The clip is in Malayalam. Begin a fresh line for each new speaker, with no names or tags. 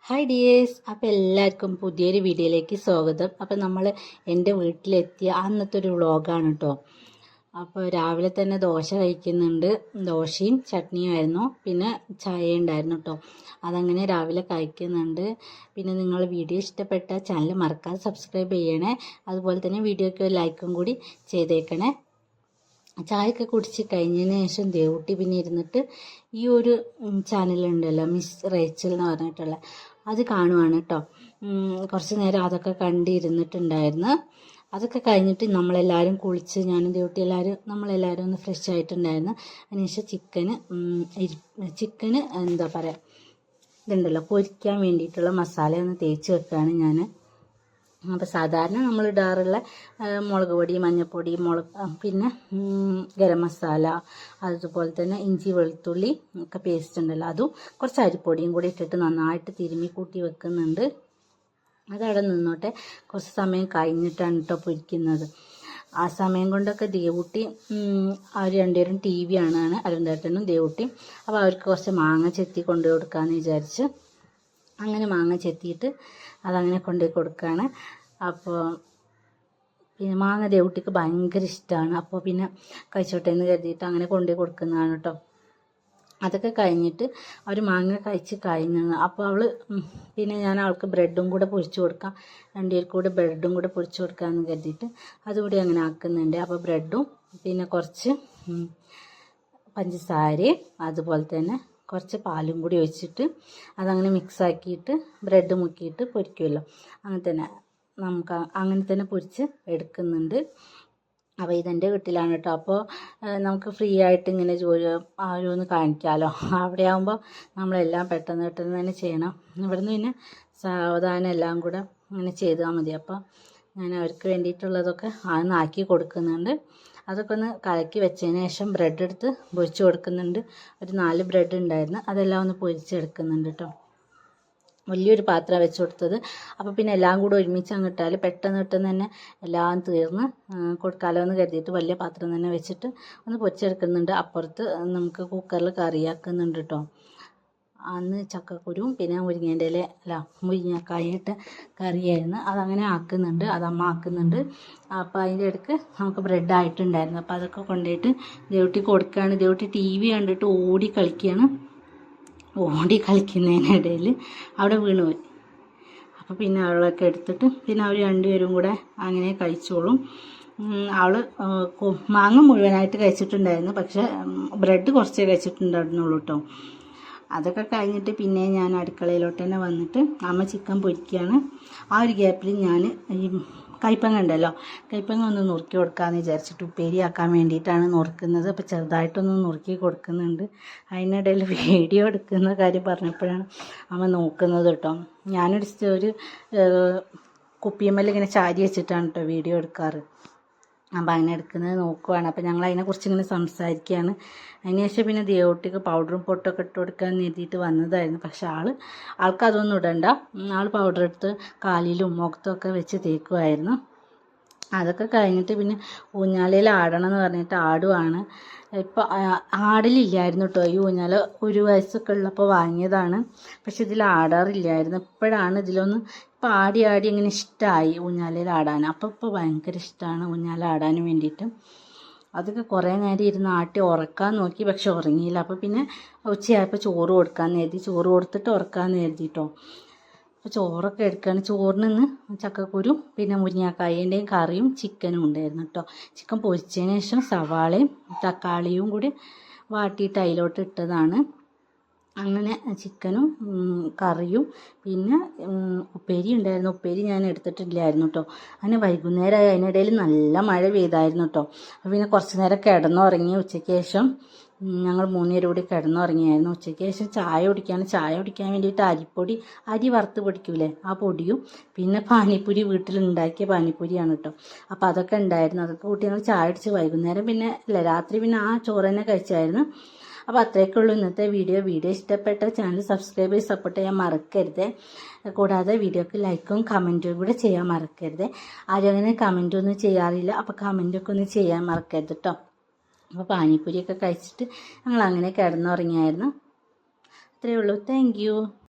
ഹായ് ഡിയേഴ്സ്, അപ്പോൾ എല്ലാവർക്കും പുതിയൊരു വീഡിയോയിലേക്ക് സ്വാഗതം. അപ്പോൾ നമ്മൾ എൻ്റെ വീട്ടിലെത്തിയ അന്നത്തെ ഒരു വ്ളോഗാണ് കേട്ടോ. അപ്പോൾ രാവിലെ തന്നെ ദോശ കഴിക്കുന്നുണ്ട്. ദോശയും ചട്നിയും ആയിരുന്നു, പിന്നെ ചായ ഉണ്ടായിരുന്നു കേട്ടോ. അതങ്ങനെ രാവിലെ കഴിക്കുന്നുണ്ട്. പിന്നെ നിങ്ങൾ വീഡിയോ ഇഷ്ടപ്പെട്ട ചാനൽ മറക്കാതെ സബ്സ്ക്രൈബ് ചെയ്യണേ. അതുപോലെ തന്നെ വീഡിയോയ്ക്ക് ഒരു ലൈക്കും കൂടി ചെയ്തേക്കണേ. ചായയൊക്കെ കുടിച്ച് കഴിഞ്ഞതിന് ശേഷം ദേവുട്ടി പിന്നെ ഇരുന്നിട്ട് ഈ ഒരു ചാനലുണ്ടല്ലോ, മിസ് റേച്ചൽ എന്ന് പറഞ്ഞിട്ടുള്ള അത് കാണുവാണ് കേട്ടോ. കുറച്ച് നേരം അതൊക്കെ കണ്ടിരുന്നിട്ടുണ്ടായിരുന്നു. അതൊക്കെ കഴിഞ്ഞിട്ട് നമ്മളെല്ലാവരും കുളിച്ച് ഞാനും ദേവുട്ടി നമ്മളെല്ലാവരും ഒന്ന് ഫ്രഷ് ആയിട്ടുണ്ടായിരുന്നു. അതിനുശേഷം ചിക്കന് എന്താ പറയുക, ഇതുണ്ടല്ലോ പൊരിക്കാൻ വേണ്ടിയിട്ടുള്ള മസാല ഒന്ന് തേച്ച് വെക്കുകയാണ് ഞാൻ. അപ്പോൾ സാധാരണ നമ്മൾ ഇടാറുള്ള മുളക് പൊടി, മഞ്ഞൾപ്പൊടി, പിന്നെ ഗരം മസാല, അതുപോലെ തന്നെ ഇഞ്ചി വെളുത്തുള്ളി ഒക്കെ പേസ്റ്റ് ഉണ്ടല്ലോ, അതും കുറച്ച് അരിപ്പൊടിയും കൂടി ഇട്ടിട്ട് നന്നായിട്ട് തിരുമ്മി കൂട്ടി വെക്കുന്നുണ്ട്. അതവിടെ നിന്നോട്ടെ. കുറച്ച് സമയം കഴിഞ്ഞിട്ടാണ് കേട്ടോ പൊരിക്കുന്നത്. ആ സമയം കൊണ്ടൊക്കെ ദേവുട്ടി അവർ രണ്ടുപേരും ടി വി കാണുകയാണ്, അരുന്തേട്ടനും ദേവുട്ടിയും. അപ്പോൾ അവർക്ക് കുറച്ച് മാങ്ങ ചെത്തി കൊണ്ടു കൊടുക്കാമെന്ന് വിചാരിച്ച് അങ്ങനെ മാങ്ങ ചെത്തിയിട്ട് അതങ്ങനെ കൊണ്ടുപോയി കൊടുക്കുകയാണ്. അപ്പോൾ പിന്നെ മാങ്ങ ദേവുട്ടിക്ക് ഭയങ്കര ഇഷ്ടമാണ്. അപ്പോൾ പിന്നെ കഴിച്ചോട്ടെ എന്ന് കരുതിയിട്ട് അങ്ങനെ കൊണ്ടുപോയി കൊടുക്കുന്നതാണ് കേട്ടോ. അതൊക്കെ കഴിഞ്ഞിട്ട് അവർ മാങ്ങ കഴിച്ച് കഴിഞ്ഞത്. അപ്പോൾ പിന്നെ ഞാൻ അവൾക്ക് ബ്രെഡും കൂടെ പൊരിച്ച് കൊടുക്കാം, രണ്ടുപേർക്ക് കൂടെ ബ്രെഡും കൂടെ പൊരിച്ച് കൊടുക്കാമെന്ന് കരുതിയിട്ട് അതുകൂടി അങ്ങനെ ആക്കുന്നുണ്ട്. അപ്പോൾ ബ്രെഡും പിന്നെ കുറച്ച് പഞ്ചസാരയും അതുപോലെ തന്നെ കുറച്ച് പാലും കൂടി ഒഴിച്ചിട്ട് അതങ്ങനെ മിക്സാക്കിയിട്ട് ബ്രെഡ് മുക്കിയിട്ട് പൊരിക്കുമല്ലോ, അങ്ങനെ തന്നെ പൊരിച്ച് എടുക്കുന്നുണ്ട്. അപ്പോൾ ഇതെൻ്റെ വീട്ടിലാണ് കേട്ടോ. അപ്പോൾ നമുക്ക് ഫ്രീ ആയിട്ട് ഇങ്ങനെ ഓരോന്ന് കാണിക്കാമല്ലോ. അവിടെ ആകുമ്പോൾ നമ്മളെല്ലാം പെട്ടെന്ന് തന്നെ ചെയ്യണം. ഇവിടുന്ന് പിന്നെ സാവധാനം എല്ലാം കൂടെ അങ്ങനെ ചെയ്താൽ മതി. അപ്പോൾ ഞാൻ അവർക്ക് വേണ്ടിയിട്ടുള്ളതൊക്കെ ആക്കി കൊടുക്കുന്നുണ്ട്. അതൊക്കെ ഒന്ന് കലക്കി വെച്ചതിന് ശേഷം ബ്രെഡ് എടുത്ത് പൊരിച്ച് കൊടുക്കുന്നുണ്ട്. ഒരു 4 ബ്രെഡ് ഉണ്ടായിരുന്നു, അതെല്ലാം ഒന്ന് പൊരിച്ചെടുക്കുന്നുണ്ട് കേട്ടോ. വലിയൊരു പാത്രം വെച്ച് കൊടുത്തത്. അപ്പോൾ പിന്നെ എല്ലാം കൂടെ ഒരുമിച്ച് അങ്ങിട്ടാൽ പെട്ടെന്ന് തന്നെ എല്ലാം തീർന്ന് കൊടുക്കാമല്ലോ എന്ന് കരുതിയിട്ട് വലിയ പാത്രം തന്നെ വെച്ചിട്ട് ഒന്ന് പൊരിച്ചെടുക്കുന്നുണ്ട്. അപ്പുറത്ത് നമുക്ക് കുക്കറിൽ കറിയാക്കുന്നുണ്ട് കേട്ടോ. അന്ന് ചക്കക്കുരുവും പിന്നെ മുരിങ്ങക്കായിട്ട് കറിയായിരുന്നു, അതങ്ങനെ ആക്കുന്നുണ്ട്, അതമ്മ ആക്കുന്നുണ്ട്. അപ്പോൾ അതിൻ്റെ ഇടയ്ക്ക് നമുക്ക് ബ്രെഡ് ആയിട്ടുണ്ടായിരുന്നു. അപ്പോൾ അതൊക്കെ കൊണ്ടുപോയിട്ട് ദേവുട്ടി കൊടുക്കുകയാണ്. ദേവുട്ടി ടി വി കണ്ടിട്ട് ഓടി കളിക്കുന്നതിനിടയിൽ അവിടെ വീണുപോയി. അപ്പോൾ പിന്നെ അവളൊക്കെ എടുത്തിട്ട് പിന്നെ അവർ രണ്ടുപേരും കൂടെ അങ്ങനെ കഴിച്ചോളും. അവൾ മാങ്ങ മുഴുവനായിട്ട് കഴിച്ചിട്ടുണ്ടായിരുന്നു, പക്ഷേ ബ്രെഡ് കുറച്ചേ കഴിച്ചിട്ടുണ്ടായിരുന്നുള്ളൂ കേട്ടോ. അതൊക്കെ കഴിഞ്ഞിട്ട് പിന്നെ ഞാൻ അടുക്കളയിലോട്ട് തന്നെ വന്നിട്ട് അമ്മ ചിക്കൻ പൊരിക്കുകയാണ്. ആ ഒരു ഗ്യാപ്പിൽ ഞാൻ ഈ കയ്പങ്ങ ഉണ്ടല്ലോ, കയ്പങ്ങ ഒന്ന് നുറുക്കി കൊടുക്കാമെന്ന് വിചാരിച്ചിട്ട് ഉപ്പേരിയാക്കാൻ വേണ്ടിയിട്ടാണ് നുറുക്കുന്നത്. അപ്പോൾ ചെറുതായിട്ടൊന്ന് നുറുക്കി കൊടുക്കുന്നുണ്ട്. അതിനിടയിൽ വീഡിയോ എടുക്കുന്ന കാര്യം പറഞ്ഞപ്പോഴാണ് അമ്മ നോക്കുന്നത് കേട്ടോ. ഒരു കുപ്പിയമ്മൽ ഇങ്ങനെ ചാരി വെച്ചിട്ടാണ് കേട്ടോ വീഡിയോ എടുക്കാറ്. അപ്പോൾ അങ്ങനെ എടുക്കുന്നത് നോക്കുവാണ്. അപ്പോൾ ഞങ്ങൾ അതിനെക്കുറിച്ച് ഇങ്ങനെ സംസാരിക്കുകയാണ്. അതിനുശേഷം പിന്നെ ദേവുട്ടിക്ക് പൗഡറും പൊട്ടൊക്കെ ഇട്ട് കൊടുക്കാൻ എഴുതിയിട്ട് വന്നതായിരുന്നു. പക്ഷെ ആൾക്കതൊന്നും ഇടണ്ട, ആൾ പൗഡർ എടുത്ത് കാലിലും മുഖത്തൊക്കെ വെച്ച് തേക്കുമായിരുന്നു. അതൊക്കെ കഴിഞ്ഞിട്ട് പിന്നെ ഊഞ്ഞാലയിൽ ആടണം എന്ന് പറഞ്ഞിട്ട് ആടുവാണ്. ഇപ്പോൾ ആടലില്ലായിരുന്നു കേട്ടോ. ഈ ഊഞ്ഞാൽ 1 വയസ്സൊക്കെ ഉള്ളപ്പോൾ വാങ്ങിയതാണ്, പക്ഷെ ഇതിൽ ആടാറില്ലായിരുന്നു. ഇപ്പോഴാണ് ഇതിലൊന്ന് ഇപ്പോൾ ആടി ഇങ്ങനെ ഇഷ്ടമായി ഊഞ്ഞാലയിൽ ആടാൻ. അപ്പോൾ ഭയങ്കര ഇഷ്ടമാണ് ഊഞ്ഞാൽ ആടാൻ വേണ്ടിയിട്ട്. അതൊക്കെ കുറേ നേരം ഇരുന്ന് ആട്ടി ഉറക്കാൻ നോക്കി, പക്ഷെ ഉറങ്ങിയില്ല. അപ്പോൾ പിന്നെ ഉച്ചയായപ്പോൾ ചോറ് കൊടുക്കാമെന്ന് കരുതി, ചോറ് കൊടുത്തിട്ട് ഉറക്കാമെന്ന് കരുതിട്ടോ. അപ്പോൾ ചോറൊക്കെ എടുക്കുകയാണ്. ചോറിന് നിന്ന് ചക്കക്കുരു പിന്നെ മുരിങ്ങക്കായൻ്റെയും കറിയും ചിക്കനും ഉണ്ടായിരുന്നു കേട്ടോ. ചിക്കൻ പൊരിച്ചതിന് ശേഷം സവാളയും തക്കാളിയും കൂടി വാട്ടിയിട്ട് അതിലോട്ട് ഇട്ടതാണ്. അങ്ങനെ ചിക്കനും കറിയും പിന്നെ ഉപ്പേരി ഉണ്ടായിരുന്നു. ഉപ്പേരി ഞാൻ എടുത്തിട്ടില്ലായിരുന്നു കേട്ടോ. അങ്ങനെ വൈകുന്നേരമായി, അതിനിടയിൽ നല്ല മഴ പെയ്തായിരുന്നു കേട്ടോ. അപ്പോൾ പിന്നെ കുറച്ച് നേരം കിടന്നുറങ്ങി. ഉച്ചയ്ക്ക് ശേഷം ഞങ്ങൾ 3 പേരും കൂടി കിടന്നുറങ്ങിയായിരുന്നു. ഉച്ചയ്ക്ക് ശേഷം ചായ കുടിക്കാൻ വേണ്ടിയിട്ട് അരി വറുത്ത് പൊടിക്കൂലേ, ആ പൊടിയും പിന്നെ പാനിപ്പൂരി, വീട്ടിലുണ്ടാക്കിയ പാനിപ്പൂരിയാണ് കേട്ടോ. അപ്പോൾ അതൊക്കെ ഉണ്ടായിരുന്നു. അതൊക്കെ കൂട്ടി ഞങ്ങൾ ചായ കുടിച്ച് വൈകുന്നേരം രാത്രി പിന്നെ ആ ചോറ് തന്നെ കഴിച്ചായിരുന്നു. അപ്പോൾ അത്രയൊക്കെയുള്ളൂ ഇന്നത്തെ വീഡിയോ. ഇഷ്ടപ്പെട്ട ചാനൽ സബ്സ്ക്രൈബ് ചെയ്ത് സപ്പോർട്ട് ചെയ്യാൻ മറക്കരുത്. കൂടാതെ വീഡിയോക്ക് ലൈക്കും കമൻറ്റും കൂടെ ചെയ്യാൻ മറക്കരുത്. ആരും അങ്ങനെ കമൻറ്റൊന്നും ചെയ്യാറില്ല, അപ്പോൾ കമൻറ്റൊക്കെ ഒന്ന് ചെയ്യാൻ മറക്കരുത് കേട്ടോ. അപ്പോൾ പാനിപ്പൂരിയൊക്കെ കഴിച്ചിട്ട് ഞങ്ങൾ അങ്ങനെ കിടന്നുറങ്ങിയായിരുന്നു. അത്രയേ ഉള്ളൂ. Thank you.